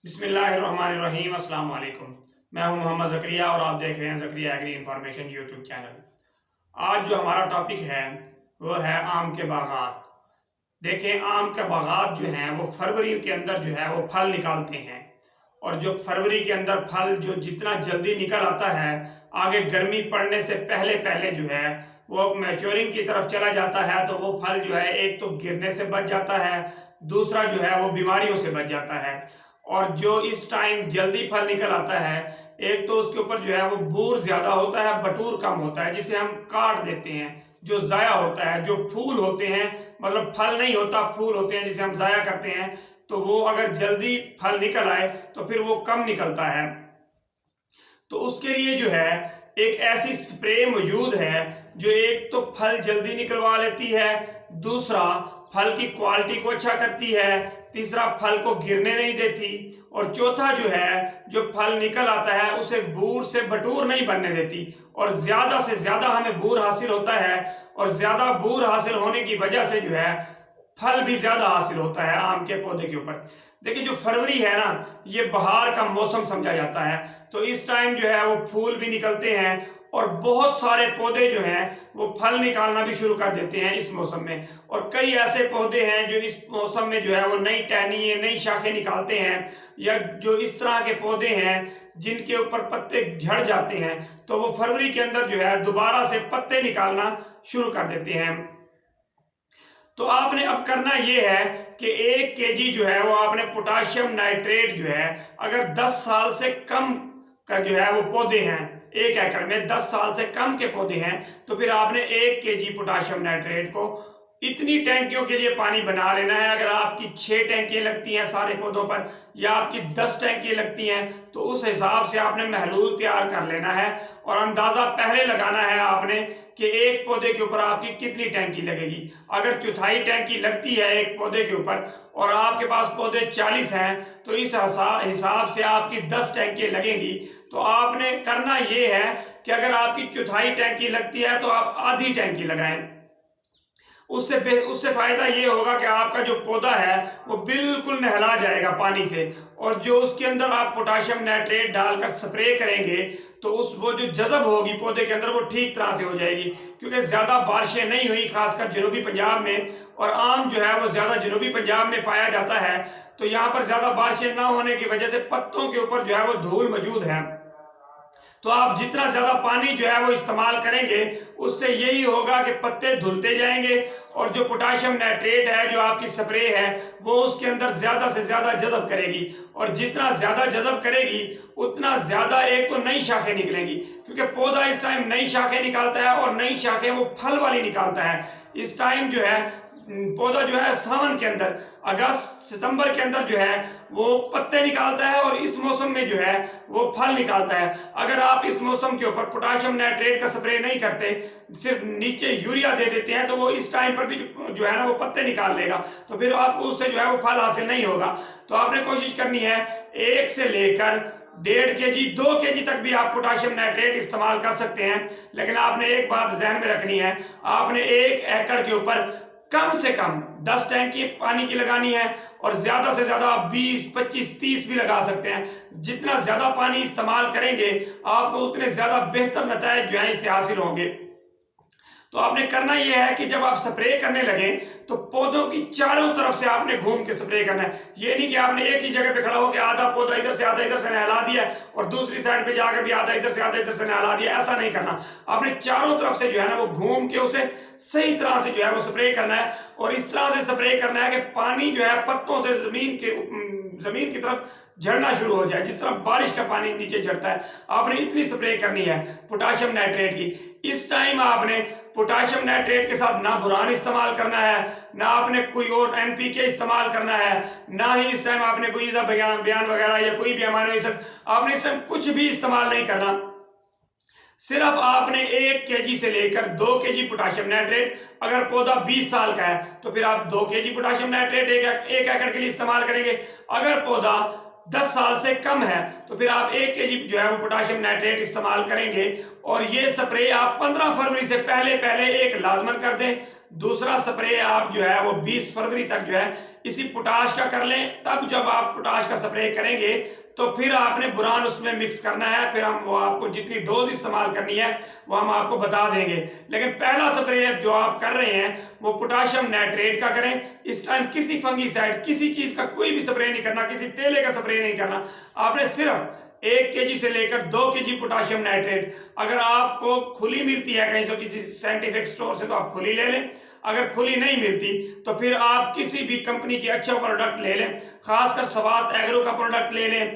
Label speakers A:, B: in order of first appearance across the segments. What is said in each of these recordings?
A: बिस्मिल्लाहिर्रहमानिर्रहीम अस्सलाम वालेकुम। मैं हूं मोहम्मद ज़करिया और आप देख रहे हैं Zakariya agri information YouTube channel. आज जो हमारा टॉपिक है वो है आम के बागात। देखें, आम के बागात जो हैं वो फरवरी के अंदर जो है वो फल निकालते हैं, और जो फरवरी के अंदर फल जो जितना जल्दी निकल आता है, आगे गर्मी पड़ने से पहले पहले जो है वो मैच्योरिंग की तरफ चला जाता है, तो वो फल जो है एक तो गिरने से बच जाता है, दूसरा जो है वो बीमारियों से बच जाता है। और जो इस टाइम जल्दी फल निकल आता है, एक तो उसके ऊपर जो है वो बूर ज्यादा होता है, बटूर कम होता है, जिसे हम काट देते हैं, जो जाया होता है। जो फूल होते हैं, मतलब फल नहीं होता, फूल होते हैं जिसे हम जाया करते हैं, तो वो अगर जल्दी फल निकल आए तो फिर वो कम निकलता है। तो उसके लिए जो है एक ऐसी स्प्रे मौजूद है जो एक तो फल जल्दी निकलवा लेती है, दूसरा फल की क्वालिटी को अच्छा करती है, तीसरा फल को गिरने नहीं देती, और चौथा जो है जो फल निकल आता है उसे बूर से बटूर नहीं बनने देती, और ज्यादा से ज्यादा हमें बूर हासिल होता है, और ज्यादा बूर हासिल होने की वजह से जो है फल भी ज्यादा हासिल होता है आम के पौधे के ऊपर। देखिए, जो फरवरी है ना, ये बहार का मौसम समझा जाता है, तो इस टाइम जो है वो फूल भी निकलते हैं, और बहुत सारे पौधे जो हैं वो फल निकालना भी शुरू कर देते हैं इस मौसम में। और कई ऐसे पौधे हैं जो इस मौसम में जो है वो नई टहनियाँ, नई शाखें निकालते हैं, या जो इस तरह के पौधे हैं जिनके ऊपर पत्ते झड़ जाते हैं, तो वो फरवरी के अंदर जो है दोबारा से पत्ते निकालना शुरू कर देते हैं। तो आपने अब करना ये है कि 1 केजी जो है वो आपने पोटाशियम नाइट्रेट जो है, अगर 10 साल से कम का जो है वो पौधे हैं, 1 एकड़ में 10 साल से कम के पौधे हैं, तो फिर आपने 1 केजी पोटाशियम नाइट्रेट को इतनी टैंकियों के लिए पानी बना लेना है। अगर आपकी 6 टैंकियां लगती हैं सारे पौधों पर, या आपकी 10 टैंकियां लगती हैं, तो उस हिसाब से आपने महलूल तैयार कर लेना है, और अंदाजा पहले लगाना है आपने कि एक पौधे के ऊपर आपकी कितनी टैंकी लगेगी। अगर चौथाई टैंकी लगती है एक पौधे के ऊपर, और आपके पास पौधे 40 हैं, तो इस हिसाब से आपकी 10 टैंकी लगेंगी। तो आपने करना यह है कि अगर आपकी चौथाई टैंकी लगती है तो आप आधी टैंकी लगाएं। उससे फायदा ये होगा कि आपका जो पौधा है वो बिल्कुल नहला जाएगा पानी से, और जो उसके अंदर आप पोटाशियम नाइट्रेट डालकर स्प्रे करेंगे तो उस वो जो जज़ब होगी पौधे के अंदर वो ठीक तरह से हो जाएगी। क्योंकि ज्यादा बारिशें नहीं हुई खासकर जनूबी पंजाब में, और आम जो है वो ज्यादा जनूबी पंजाब में पाया जाता है, तो यहाँ पर ज्यादा बारिशें ना होने की वजह से पत्तों के ऊपर जो है वो धूल मौजूद है। तो आप जितना ज्यादा पानी जो है वो इस्तेमाल करेंगे, उससे यही होगा कि पत्ते धुलते जाएंगे, और जो पोटाशियम नाइट्रेट है जो आपकी स्प्रे है वो उसके अंदर ज्यादा से ज्यादा जज़ब करेगी, और जितना ज्यादा जज़ब करेगी उतना ज्यादा एक तो नई शाखें निकलेंगी, क्योंकि पौधा इस टाइम नई शाखें निकालता है, और नई शाखें वो फल वाली निकालता है। इस टाइम जो है पौधा जो है सावन के अंदर, अगस्त सितंबर के अंदर जो है वो पत्ते निकालता है, और इस मौसम में जो है वो फल निकालता है। अगर आप इस मौसम के ऊपर पोटाशियम नाइट्रेट का स्प्रे नहीं करते, सिर्फ नीचे यूरिया दे देते हैं, तो वो इस टाइम पर भी जो है ना वो पत्ते निकाल लेगा, तो फिर आपको उससे जो है वो फल हासिल नहीं होगा। तो आपने कोशिश करनी है 1 से लेकर 1.5 केजी 2 केजी तक भी आप पोटाशियम नाइट्रेट इस्तेमाल कर सकते हैं। लेकिन आपने एक बात ध्यान में रखनी है, आपने 1 एकड़ के ऊपर कम से कम 10 टैंकी पानी की लगानी है, और ज्यादा से ज्यादा आप 20, 25, 30 भी लगा सकते हैं। जितना ज्यादा पानी इस्तेमाल करेंगे आपको उतने ज्यादा बेहतर नतीजे जो है इससे हासिल होंगे। तो आपने करना यह है कि जब आप स्प्रे करने लगे तो पौधों की चारों तरफ से आपने घूम के स्प्रे करना है। ये नहीं कि आपने एक ही जगह पे खड़ा होकर आधा पौधा इधर से आधा इधर से नहला दिया और दूसरी साइड पे जाकर भी आधा इधर से आधा इधर से नहला दिया, ऐसा नहीं करना। आपने चारों तरफ से जो है ना वो घूम के उसे सही तरह से जो है वो स्प्रे करना है, और इस तरह से स्प्रे करना है कि पानी जो है पत्तों से जमीन की तरफ झड़ना शुरू हो जाए, जिस तरह बारिश का पानी नीचे झड़ता है। आपने इतनी स्प्रे करनी है पोटाशियम नाइट्रेट की। इस टाइम आपने पोटाशियम नाइट्रेट के साथ ना बुरान इस्तेमाल करना है, ना आपने कोई और एनपीके इस्तेमाल करना है, ना ही इस टाइम आपने कोई बयान वगैरह या कोई भी अमाइनो एसिड आपने इस टाइम कुछ भी इस्तेमाल नहीं करना। सिर्फ आपने 1 केजी से लेकर 2 केजी पोटाशियम नाइट्रेट, अगर पौधा 20 साल का है तो फिर आप 2 केजी पोटाशियम नाइट्रेट 1 एकड़ के लिए इस्तेमाल करेंगे। अगर पौधा 10 साल से कम है तो फिर आप 1 केजी जो है वो पोटाशियम नाइट्रेट इस्तेमाल करेंगे, और ये स्प्रे आप 15 फरवरी से पहले पहले एक लाजमन कर दें। दूसरा स्प्रे आप जो है वो 20 फरवरी तक जो है इसी पोटाश का कर लें। तब जब आप पोटाश का स्प्रे करेंगे तो फिर आपने बुरान उसमें मिक्स करना है, फिर हम वो आपको जितनी डोज इस्तेमाल करनी है वो हम आपको बता देंगे। लेकिन पहला स्प्रे जो आप कर रहे हैं वो पोटाशियम नाइट्रेट का करें। इस टाइम किसी फंगीसाइड, किसी चीज का कोई भी स्प्रे नहीं करना, किसी तेले का स्प्रे नहीं करना। आपने सिर्फ 1 kg से लेकर 2 kg पोटाशियम नाइट्रेट, अगर आपको खुली मिलती है कहीं से किसी साइंटिफिक स्टोर से तो आप खुली ले लें, अगर खुली नहीं मिलती तो फिर आप किसी भी कंपनी की अच्छा प्रोडक्ट ले लें, खासकर स्वात एग्रो का प्रोडक्ट ले लें।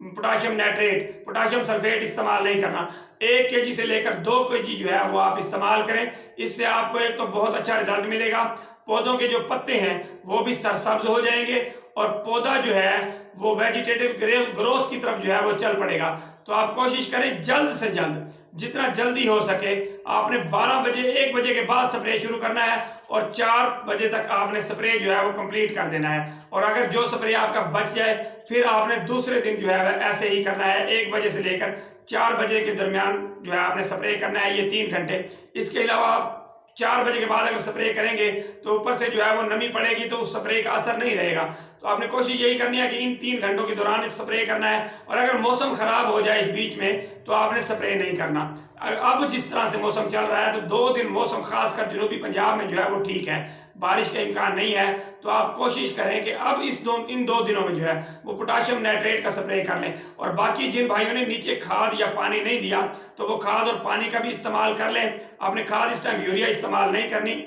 A: पोटाशियम नाइट्रेट, पोटाशियम सल्फेट इस्तेमाल नहीं करना। 1 kg से लेकर 2 kg जो है वो आप इस्तेमाल करें। इससे आपको एक तो बहुत अच्छा रिजल्ट मिलेगा, पौधों के जो पत्ते हैं वो भी सरसब्ज हो जाएंगे और पौधा जो है वो वेजिटेटिव ग्रोथ की तरफ जो है वो चल पड़ेगा। तो आप कोशिश करें जल्द से जल्द, जितना जल्दी हो सके आपने 12 बजे 1 बजे के बाद स्प्रे शुरू करना है और 4 बजे तक आपने स्प्रे जो है वो कंप्लीट कर देना है। और अगर जो स्प्रे आपका बच जाए फिर आपने दूसरे दिन जो है ऐसे ही करना है, 1 बजे से लेकर 4 बजे के दरमियान जो है आपने स्प्रे करना है, ये 3 घंटे। इसके अलावा आप 4 बजे के बाद अगर स्प्रे करेंगे तो ऊपर से जो है वो नमी पड़ेगी तो उस स्प्रे का असर नहीं रहेगा। तो आपने कोशिश यही करनी है कि इन 3 घंटों के दौरान स्प्रे करना है। और अगर मौसम खराब हो जाए इस बीच में तो आपने स्प्रे नहीं करना। अब जिस तरह से मौसम चल रहा है तो 2 दिन मौसम खासकर जनूबी पंजाब में जो है वो ठीक है, बारिश का इम्कान नहीं है। तो आप कोशिश करें कि अब इन 2 दिनों में जो है वो पोटाशियम नाइट्रेट का स्प्रे कर लें। और बाकी जिन भाइयों ने नीचे खाद या पानी नहीं दिया तो वो खाद और पानी का भी इस्तेमाल कर लें। आपने खाद इस टाइम यूरिया इस्तेमाल नहीं करनी,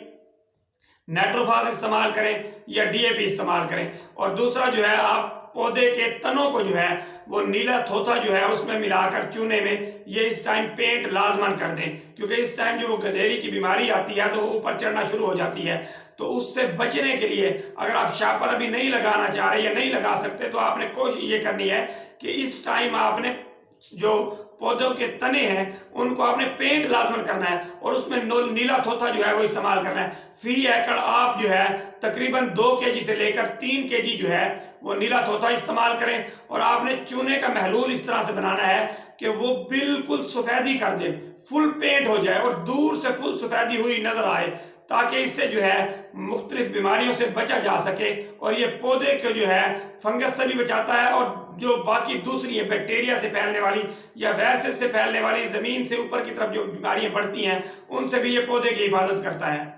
A: नाइट्रोफास इस्तेमाल करें या डीएपी इस्तेमाल करें। और दूसरा जो है आप पौधे के तनों को जो है वो नीला थोथा जो है उसमें मिलाकर चूने में ये इस टाइम पेंट लाजमन कर दें, क्योंकि इस टाइम जो वो गधेड़ी की बीमारी आती है तो वो ऊपर चढ़ना शुरू हो जाती है। तो उससे बचने के लिए अगर आप शापर अभी नहीं लगाना चाह रहे या नहीं लगा सकते तो आपने कोशिश ये करनी है कि इस टाइम आपने जो पौधों के तने हैं उनको आपने पेंट लाजमन करना है और उसमें नीला थोथा जो है वो इस्तेमाल करना है। फी एकड़ आप जो है तकरीबन 2 kg से लेकर 3 kg जो है वो नीला थोथा इस्तेमाल करें। और आपने चूने का महलूल इस तरह से बनाना है कि वो बिल्कुल सफेदी कर दे, फुल पेंट हो जाए और दूर से फुल सफेदी हुई नजर आए, ताकि इससे जो है मुख्तलिफ बीमारियों से बचा जा सके। और ये पौधे को जो है फंगस से भी बचाता है और जो बाकी दूसरी है बैक्टीरिया से फैलने वाली या वायरस से फैलने वाली, जमीन से ऊपर की तरफ जो बीमारियां बढ़ती हैं उनसे भी ये पौधे की हिफाजत करता है।